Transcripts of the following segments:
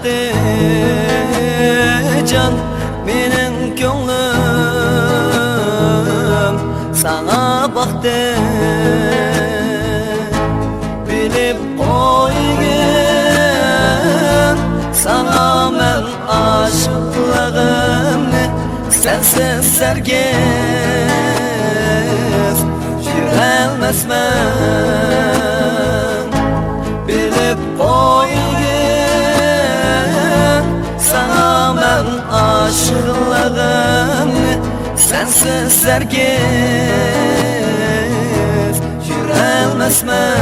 baktı can benim gönlüm sana baktı. Bilip koygun sana men aşıklığımni sensiz sergiz yürelmezmen. Bilip koygun sana men aşıklığımni sensiz sergiz yürelmezmen.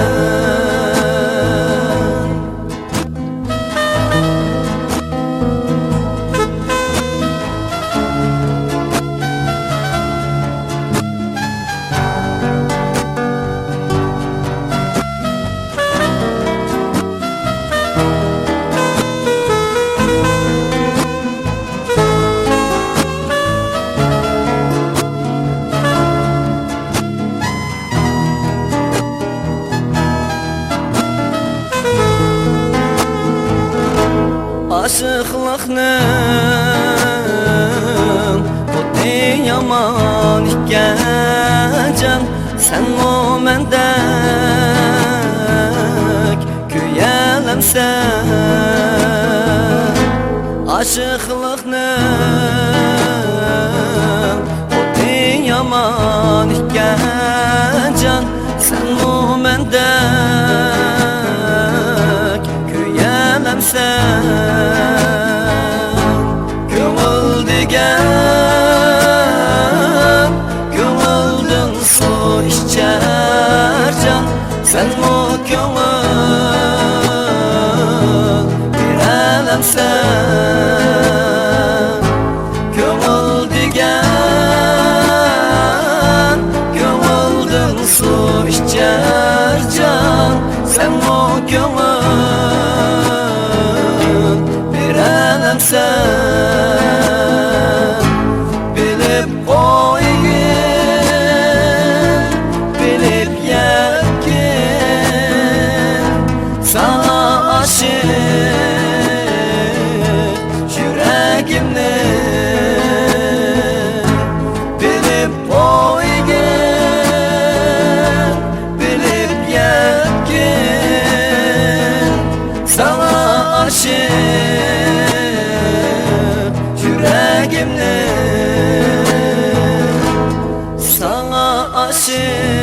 Aşıqlıqның xuddi yaman ikən can sen o məndək köyələmsən. Aşıqlıqның xuddi yaman ikən can sen o məndək köyələmsən. Köngül degen köngüldün su içer can sen o köngül bilemsen. Köngül degen köngüldün su içer can sen o köngül bilemsen. Bilip koygun bilip yekin sana aşık yüreğimni. Bilip koygun bilip yekin sana aşık yüreğimni. Sana aşık